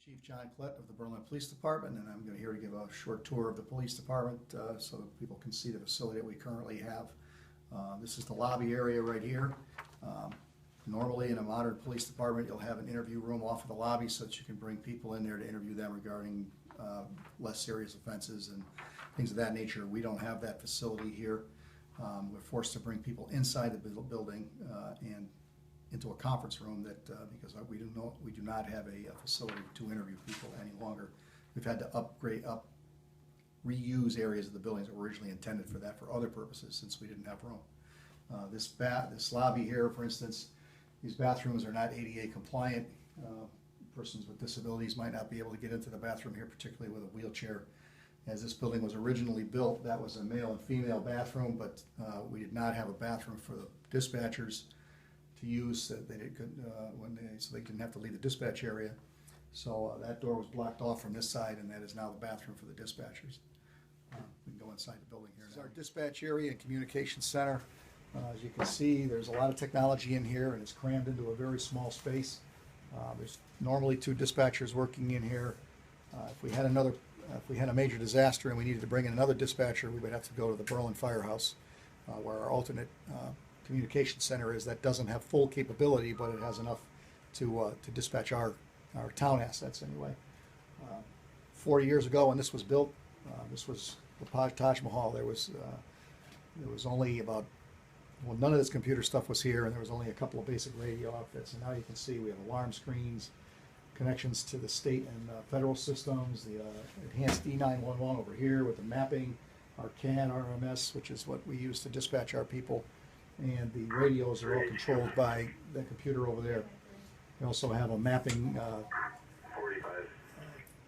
Chief John Klett of the Berlin Police Department, and I'm here to give a short tour of the police department so that people can see the facility that we currently have. This is the lobby area right here. Normally in a modern police department you'll have an interview room off of the lobby so that you can bring people in there to interview them regarding less serious offenses and things of that nature. We don't have that facility here. We're forced to bring people inside the building and into a conference room because we do not have a facility to interview people any longer. We've had to reuse areas of the buildings that were originally intended for that for other purposes since we didn't have room. This lobby here, for instance, these bathrooms are not ADA compliant. Persons with disabilities might not be able to get into the bathroom here, particularly with a wheelchair. As this building was originally built, that was a male and female bathroom, but we did not have a bathroom for the dispatchers to use, so they didn't have to leave the dispatch area. So that door was blocked off from this side, and that is now the bathroom for the dispatchers. We can go inside the building here. This is our dispatch area and communication center. As you can see, there's a lot of technology in here, and it's crammed into a very small space. There's normally 2 dispatchers working in here. If we had a major disaster and we needed to bring in another dispatcher, we would have to go to the Berlin Firehouse, where our alternate communication center is. That doesn't have full capability, but it has enough to dispatch our town assets anyway. 40 years ago when this was built, this was the Taj Mahal. There was only about, well, none of this computer stuff was here, and there was only a couple of basic radio outfits. And now you can see we have alarm screens, connections to the state and federal systems, the enhanced E911 over here with the mapping, our CAN RMS, which is what we use to dispatch our people, and the radios are all controlled by the computer over there. We also have a mapping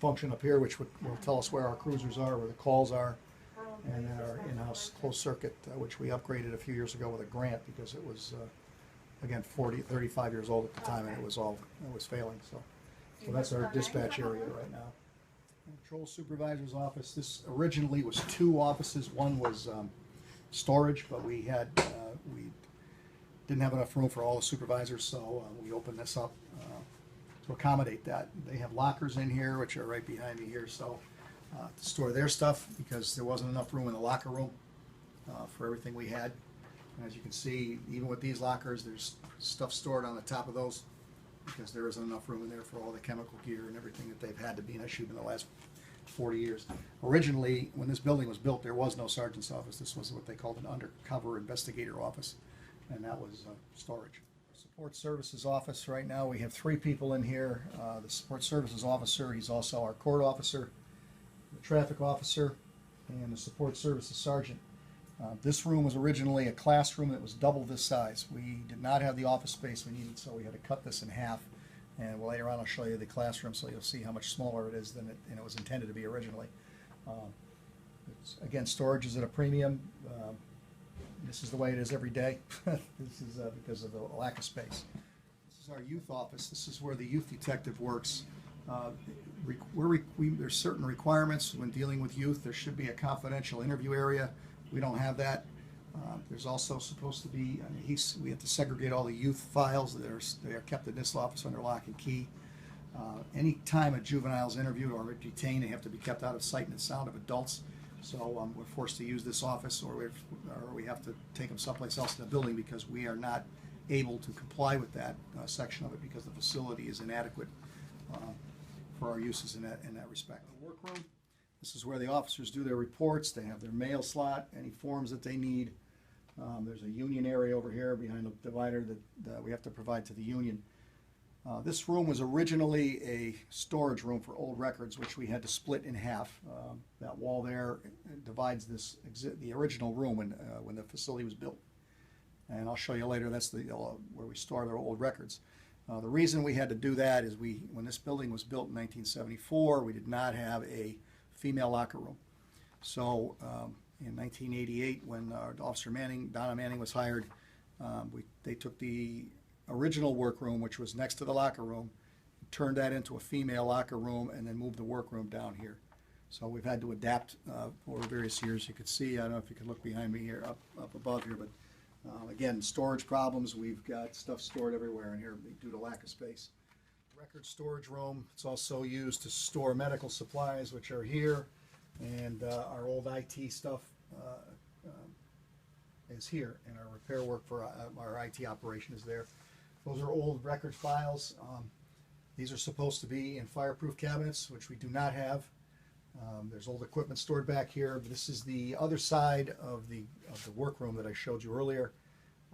function up here, which will tell us where our cruisers are, where the calls are, and then our in-house closed circuit, which we upgraded a few years ago with a grant because it was, again, 35 years old at the time, and it was failing. So that's our dispatch area right now. Patrol supervisor's office. This originally was 2 offices. One was storage, but we didn't have enough room for all the supervisors, so we opened this up to accommodate that. They have lockers in here, which are right behind me here, so to store their stuff, because there wasn't enough room in the locker room for everything we had. And as you can see, even with these lockers, there's stuff stored on the top of those because there isn't enough room in there for all the chemical gear and everything that they've had to be issued in the last 40 years. Originally, when this building was built, there was no sergeant's office. This was what they called an undercover investigator office, and that was storage. Support services office. Right now we have 3 people in here. The support services officer, he's also our court officer, the traffic officer, and the support services sergeant. This room was originally a classroom that was double this size. We did not have the office space we needed, so we had to cut this in half. And later on I'll show you the classroom so you'll see how much smaller it is than it was intended to be originally. Again, storage is at a premium. This is the way it is every day. This is because of the lack of space. This is our youth office. This is where the youth detective works. There's certain requirements when dealing with youth. There should be a confidential interview area. We don't have that. There's also supposed to be, we have to segregate all the youth files. They are kept in this office under lock and key. Any time a juvenile is interviewed or detained, they have to be kept out of sight and sound of adults. So we're forced to use this office, or we have to take them someplace else in the building because we are not able to comply with that section of it because the facility is inadequate for our uses in that respect. The workroom. This is where the officers do their reports. They have their mail slot, any forms that they need. There's a union area over here behind the divider that we have to provide to the union. This room was originally a storage room for old records, which we had to split in half. That wall there divides the original room when the facility was built. And I'll show you later, that's where we store their old records. The reason we had to do that is when this building was built in 1974, we did not have a female locker room. So in 1988, when Donna Manning was hired, they took the original workroom, which was next to the locker room, turned that into a female locker room, and then moved the workroom down here. So we've had to adapt over various years. You could see, I don't know if you can look behind me here, up above here, but again, storage problems. We've got stuff stored everywhere in here due to lack of space. Record storage room. It's also used to store medical supplies, which are here, and our old IT stuff is here, and our repair work for our IT operation is there. Those are old record files. These are supposed to be in fireproof cabinets, which we do not have. There's old equipment stored back here. This is the other side of the workroom that I showed you earlier.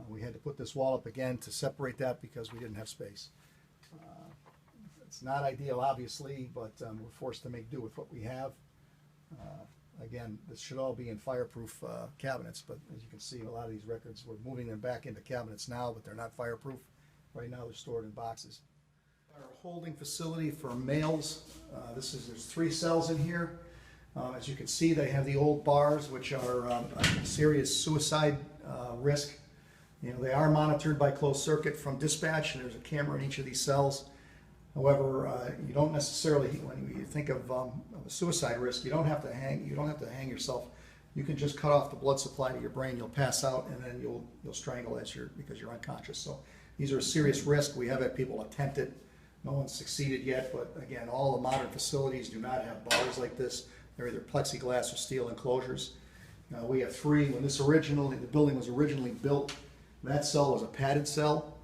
We had to put this wall up again to separate that because we didn't have space. It's not ideal, obviously, but we're forced to make do with what we have. Again, this should all be in fireproof cabinets, but as you can see, a lot of these records, we're moving them back into cabinets now, but they're not fireproof. Right now, they're stored in boxes. Our holding facility for males, there's 3 cells in here. As you can see, they have the old bars, which are a serious suicide risk. You know, they are monitored by closed circuit from dispatch, and there's a camera in each of these cells. However, you don't necessarily, when you think of a suicide risk, you don't have to hang yourself. You can just cut off the blood supply to your brain. You'll pass out, and then you'll strangle because you're unconscious. So these are a serious risk. We have had people attempt it. No one's succeeded yet, but again, all the modern facilities do not have bars like this. They're either plexiglass or steel enclosures. We have 3. When the building was originally built, that cell was a padded cell.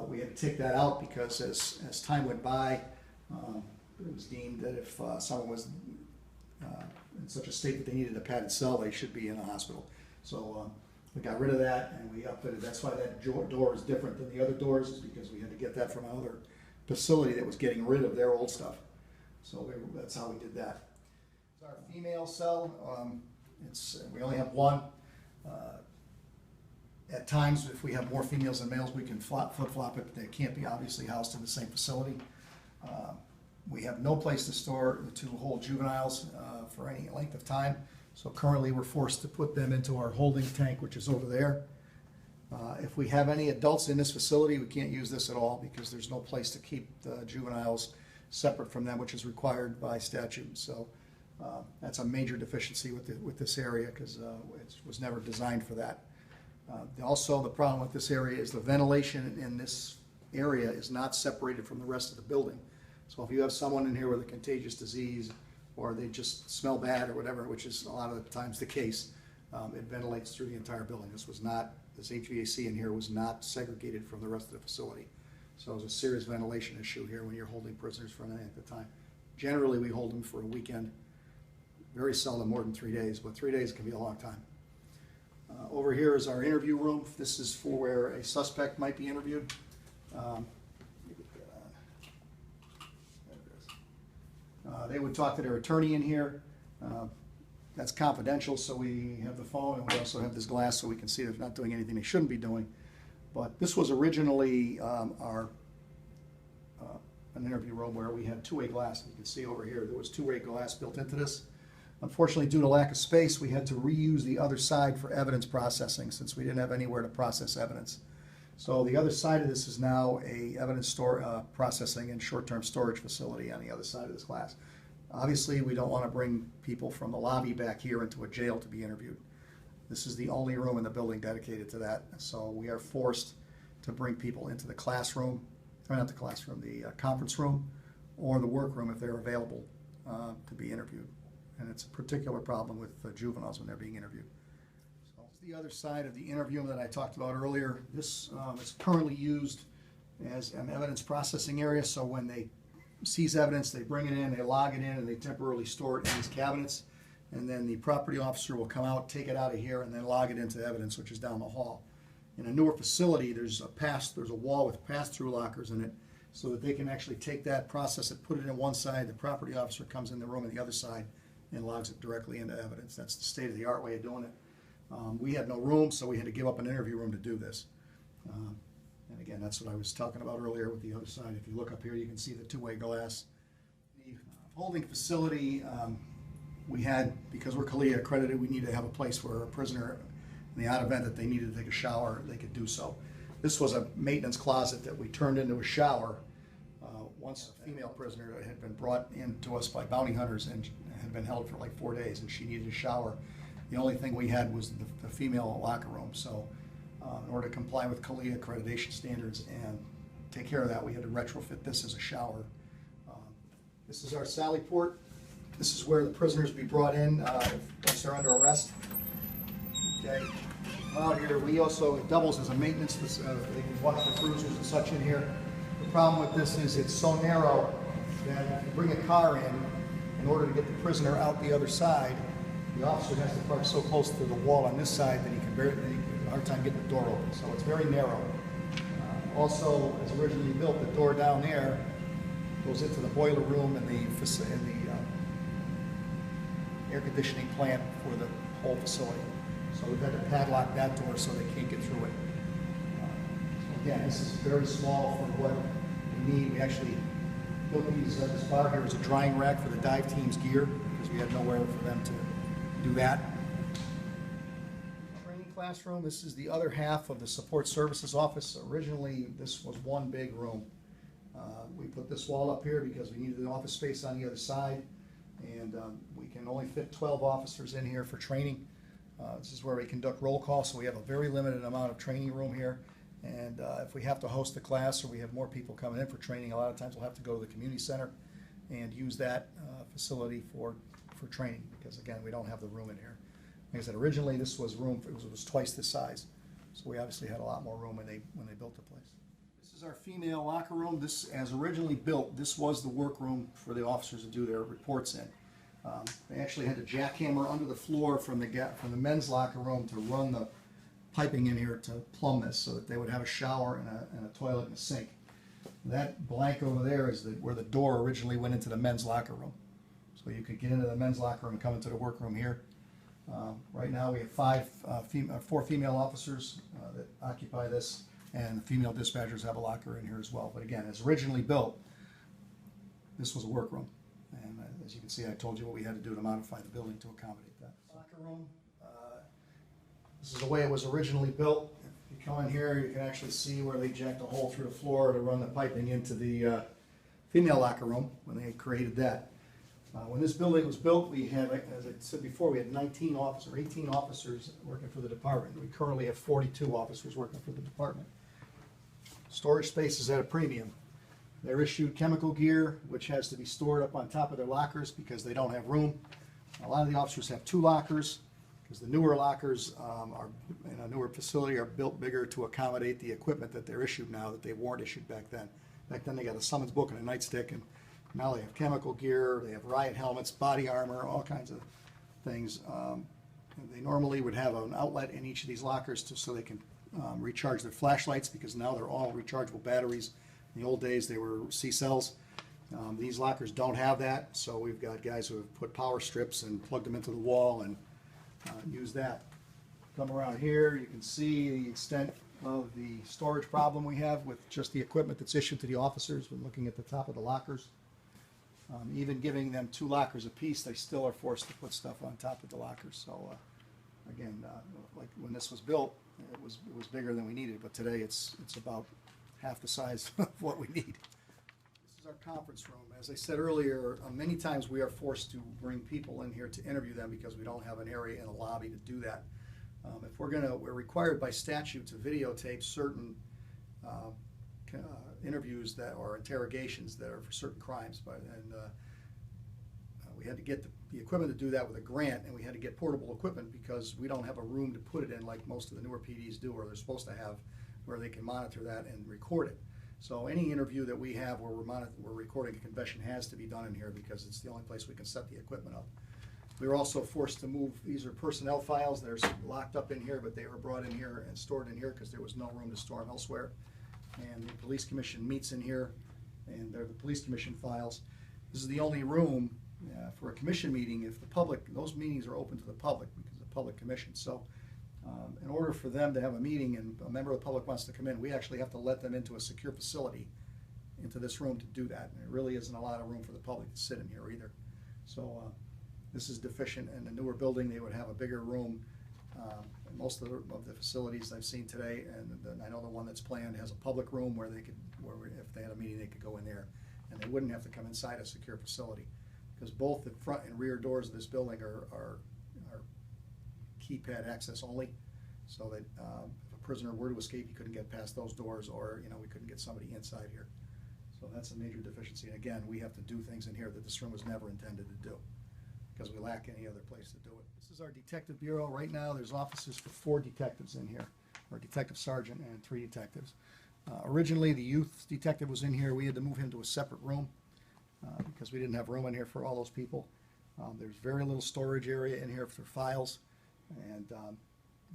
We had to take that out because as time went by, it was deemed that if someone was in such a state that they needed a padded cell, they should be in a hospital. So we got rid of that and we upfitted. That's why that door is different than the other doors, is because we had to get that from another facility that was getting rid of their old stuff. So that's how we did that. It's our female cell. We only have 1. At times, if we have more females than males, we can flip-flop it, but they can't be obviously housed in the same facility. We have no place to hold juveniles for any length of time, so currently we're forced to put them into our holding tank, which is over there. If we have any adults in this facility, we can't use this at all because there's no place to keep the juveniles separate from them, which is required by statute. So that's a major deficiency with this area because it was never designed for that. Also, the problem with this area is the ventilation in this area is not separated from the rest of the building. So if you have someone in here with a contagious disease, or they just smell bad or whatever, which is a lot of the times the case, it ventilates through the entire building. This HVAC in here was not segregated from the rest of the facility. So it was a serious ventilation issue here when you're holding prisoners for any length of time. Generally, we hold them for a weekend. Very seldom more than 3 days, but 3 days can be a long time. Over here is our interview room. This is for where a suspect might be interviewed. They would talk to their attorney in here. That's confidential, so we have the phone, and we also have this glass so we can see they're not doing anything they shouldn't be doing. But this was originally an interview room where we had 2-way glass. You can see over here there was 2-way glass built into this. Unfortunately, due to lack of space, we had to reuse the other side for evidence processing since we didn't have anywhere to process evidence. So the other side of this is now a evidence processing and short-term storage facility on the other side of this glass. Obviously, we don't want to bring people from the lobby back here into a jail to be interviewed. This is the only room in the building dedicated to that. So we are forced to bring people into the classroom, or not the classroom, the conference room, or the workroom if they're available to be interviewed. And it's a particular problem with juveniles when they're being interviewed. So it's the other side of the interview that I talked about earlier. This is currently used as an evidence processing area. So when they seize evidence, they bring it in, they log it in, and they temporarily store it in these cabinets. And then the property officer will come out, take it out of here, and then log it into evidence, which is down the hall. In a newer facility, there's a wall with pass-through lockers in it, so that they can actually take that, process it, put it in one side. The property officer comes in the room on the other side and logs it directly into evidence. That's the state-of-the-art way of doing it. We had no room, so we had to give up an interview room to do this. And again, that's what I was talking about earlier with the other side. If you look up here, you can see the 2-way glass. The holding facility, we had, because we're CALEA accredited, we need to have a place where a prisoner, in the odd event that they needed to take a shower, they could do so. This was a maintenance closet that we turned into a shower once a female prisoner had been brought in to us by bounty hunters and had been held for like 4 days, and she needed a shower. The only thing we had was the female locker room. So in order to comply with CALEA accreditation standards and take care of that, we had to retrofit this as a shower. This is our sally port. This is where the prisoners be brought in once they're under arrest. Okay. Out here, we also, it doubles as a maintenance, they can watch the cruisers and such in here. The problem with this is it's so narrow that if you bring a car in order to get the prisoner out the other side, the officer has to park so close to the wall on this side that he can barely, a hard time getting the door open. So it's very narrow. Also, as originally built, the door down there goes into the boiler room and the air conditioning plant for the whole facility. So we've had to padlock that door so they can't get through it. So again, this is very small for what we need. We actually built these, this bar here is a drying rack for the dive team's gear because we had nowhere for them to do that. Training classroom, this is the other half of the support services office. Originally, this was one big room. We put this wall up here because we needed an office space on the other side, and we can only fit 12 officers in here for training. This is where we conduct roll call, so we have a very limited amount of training room here. And if we have to host a class or we have more people coming in for training, a lot of times we'll have to go to the community center and use that facility for training because, again, we don't have the room in here. Like I said, originally this was room, it was twice this size. So we obviously had a lot more room when they built the place. This is our female locker room. This, as originally built, this was the workroom for the officers to do their reports in. They actually had a jackhammer under the floor from the men's locker room to run the piping in here to plumb this so that they would have a shower and a toilet and a sink. That blank over there is where the door originally went into the men's locker room. So you could get into the men's locker room and come into the workroom here. Right now we have 4 female officers that occupy this, and the female dispatchers have a locker in here as well. But again, as originally built, this was a workroom. And as you can see, I told you what we had to do to modify the building to accommodate that. Locker room. This is the way it was originally built. If you come in here, you can actually see where they jacked a hole through the floor to run the piping into the female locker room when they created that. When this building was built, we had, as I said before, we had 18 officers working for the department. We currently have 42 officers working for the department. Storage space is at a premium. They're issued chemical gear, which has to be stored up on top of their lockers because they don't have room. A lot of the officers have 2 lockers because the newer lockers are in a newer facility are built bigger to accommodate the equipment that they're issued now that they weren't issued back then. Back then they got a summons book and a nightstick, and now they have chemical gear, they have riot helmets, body armor, all kinds of things. They normally would have an outlet in each of these lockers so they can recharge their flashlights because now they're all rechargeable batteries. In the old days they were C-cells. These lockers don't have that, so we've got guys who have put power strips and plugged them into the wall and use that. Come around here, you can see the extent of the storage problem we have with just the equipment that's issued to the officers. We're looking at the top of the lockers. Even giving them 2 lockers apiece, they still are forced to put stuff on top of the lockers. So again, like when this was built, it was bigger than we needed, but today it's about half the size of what we need. This is our conference room. As I said earlier, many times we are forced to bring people in here to interview them because we don't have an area in a lobby to do that. If we're required by statute to videotape certain interviews that or interrogations that are for certain crimes, we had to get the equipment to do that with a grant, and we had to get portable equipment because we don't have a room to put it in like most of the newer PDs do, or they're supposed to have, where they can monitor that and record it. So any interview that we have where we're recording a confession has to be done in here because it's the only place we can set the equipment up. We were also forced to move, these are personnel files that are locked up in here, but they were brought in here and stored in here because there was no room to store them elsewhere. And the police commission meets in here, and they're the police commission files. This is the only room for a commission meeting if the public, those meetings are open to the public because of the public commission. So in order for them to have a meeting and a member of the public wants to come in, we actually have to let them into a secure facility, into this room to do that. And there really isn't a lot of room for the public to sit in here either. So this is deficient. In the newer building, they would have a bigger room. Most of the facilities I've seen today, and I know the one that's planned has a public room where they could, if they had a meeting, they could go in there, and they wouldn't have to come inside a secure facility, because both the front and rear doors of this building are keypad access only, so that if a prisoner were to escape, he couldn't get past those doors, or, you know, we couldn't get somebody inside here. So that's a major deficiency. And again, we have to do things in here that this room was never intended to do, because we lack any other place to do it. This is our detective bureau. Right now, there's offices for 4 detectives in here, or detective sergeant and 3 detectives. Originally, the youth detective was in here. We had to move him to a separate room because we didn't have room in here for all those people. There's very little storage area in here for files, and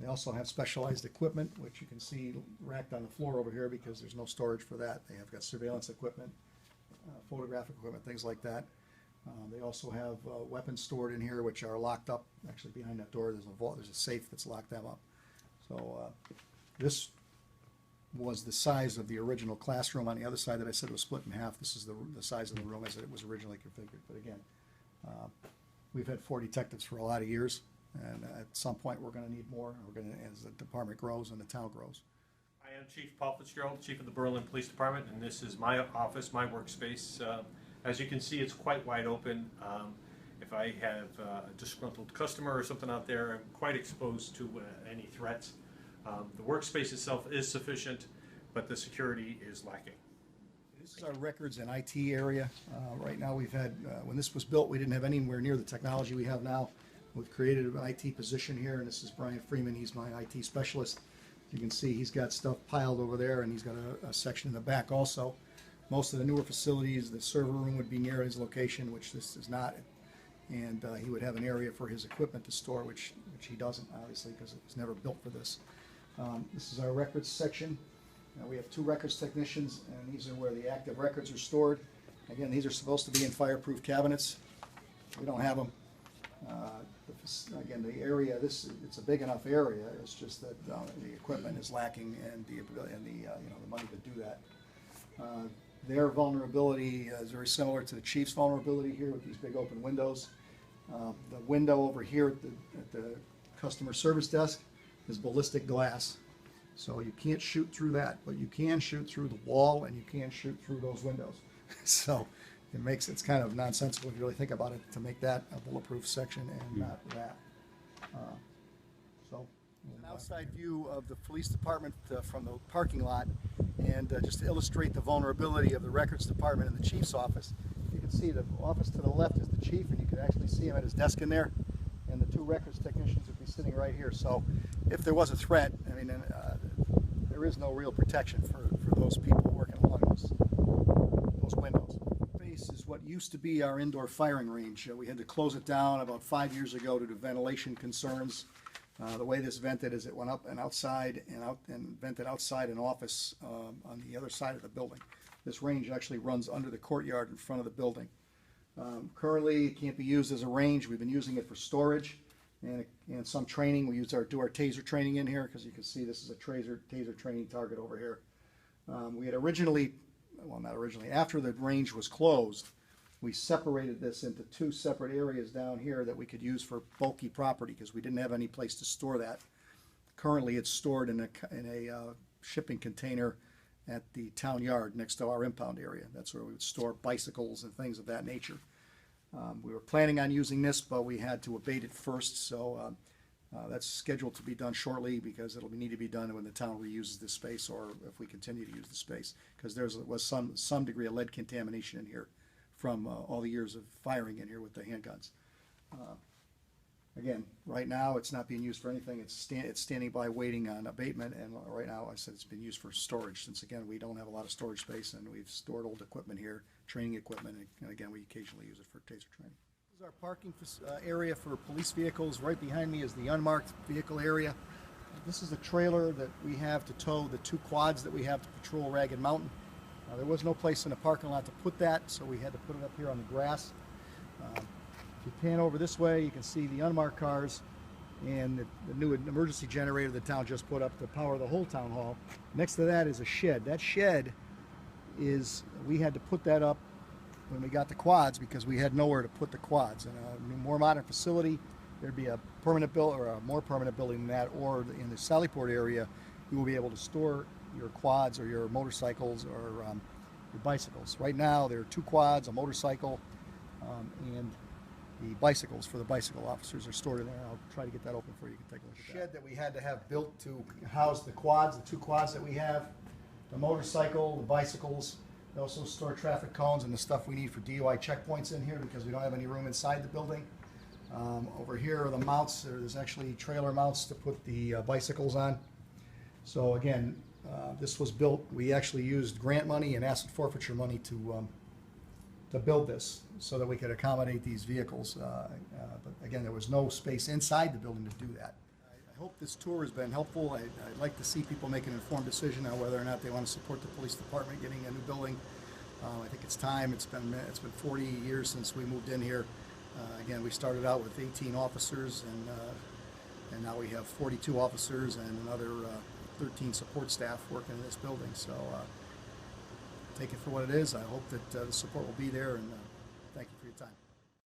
they also have specialized equipment, which you can see racked on the floor over here because there's no storage for that. They have got surveillance equipment, photographic equipment, things like that. They also have weapons stored in here, which are locked up. Actually, behind that door, there's a vault. There's a safe that's locked them up. So this was the size of the original classroom. On the other side that I said was split in half, this is the size of the room as it was originally configured. But again, we've had 4 detectives for a lot of years, and at some point we're going to need more. We're going to, as the department grows and the town grows. I am Chief Paul Fitzgerald, Chief of the Berlin Police Department, and this is my office, my workspace. As you can see, it's quite wide open. If I have a disgruntled customer or something out there, I'm quite exposed to any threats. The workspace itself is sufficient, but the security is lacking. This is our records and IT area. Right now we've had, when this was built, we didn't have anywhere near the technology we have now. We've created an IT position here, and this is Brian Freeman. He's my IT specialist. You can see he's got stuff piled over there, and he's got a section in the back also. Most of the newer facilities, the server room would be near his location, which this is not. And he would have an area for his equipment to store, which he doesn't, obviously, because it was never built for this. This is our records section. We have 2 records technicians, and these are where the active records are stored. Again, these are supposed to be in fireproof cabinets. We don't have them. Again, the area, it's a big enough area. It's just that the equipment is lacking and the ability and the money to do that. Their vulnerability is very similar to the chief's vulnerability here with these big open windows. The window over here at the customer service desk is ballistic glass. So you can't shoot through that, but you can shoot through the wall and you can shoot through those windows. So it's kind of nonsensical if you really think about it to make that a bulletproof section and not that. So an outside view of the police department from the parking lot, and just to illustrate the vulnerability of the records department in the chief's office. You can see the office to the left is the chief, and you can actually see him at his desk in there, and the 2 records technicians would be sitting right here. So if there was a threat, I mean, there is no real protection for those people working along those windows. Space is what used to be our indoor firing range. We had to close it down about 5 years ago due to ventilation concerns. The way this vented is it went up and outside and vented outside an office on the other side of the building. This range actually runs under the courtyard in front of the building. Currently, it can't be used as a range. We've been using it for storage and some training. We do our Taser training in here, because you can see this is a Taser training target over here. We had originally, well, not originally, after the range was closed, we separated this into 2 separate areas down here that we could use for bulky property, because we didn't have any place to store that. Currently, it's stored in a shipping container at the town yard next to our impound area. That's where we would store bicycles and things of that nature. We were planning on using this, but we had to abate it first, so that's scheduled to be done shortly, because it'll need to be done when the town reuses this space, or if we continue to use the space, because there was some degree of lead contamination in here from all the years of firing in here with the handguns. Again, right now it's not being used for anything. It's standing by waiting on abatement, and right now I said it's been used for storage, since again we don't have a lot of storage space, and we've stored old equipment here, training equipment, and again we occasionally use it for Taser training. This is our parking area for police vehicles. Right behind me is the unmarked vehicle area. This is a trailer that we have to tow the 2 quads that we have to patrol Ragged Mountain. There was no place in the parking lot to put that, so we had to put it up here on the grass. If you pan over this way, you can see the unmarked cars and the new emergency generator the town just put up to power the whole town hall. Next to that is a shed. That shed we had to put that up when we got the quads, because we had nowhere to put the quads. In a more modern facility, there'd be a permanent building, or a more permanent building than that, or in the Sallyport area, you will be able to store your quads or your motorcycles or your bicycles. Right now there are 2 quads, a motorcycle, and the bicycles for the bicycle officers are stored in there. I'll try to get that open for you. You can take a look at that. Shed that we had to have built to house the quads, the 2 quads that we have, the motorcycle, the bicycles. We also store traffic cones and the stuff we need for DUI checkpoints in here because we don't have any room inside the building. Over here are the mounts. There's actually trailer mounts to put the bicycles on. So again, this was built, we actually used grant money and asset forfeiture money to build this so that we could accommodate these vehicles. But again, there was no space inside the building to do that. I hope this tour has been helpful. I'd like to see people make an informed decision on whether or not they want to support the police department getting a new building. I think it's time. It's been 40 years since we moved in here. Again, we started out with 18 officers, and now we have 42 officers and another 13 support staff working in this building. So take it for what it is. I hope that the support will be there, and thank you for your time.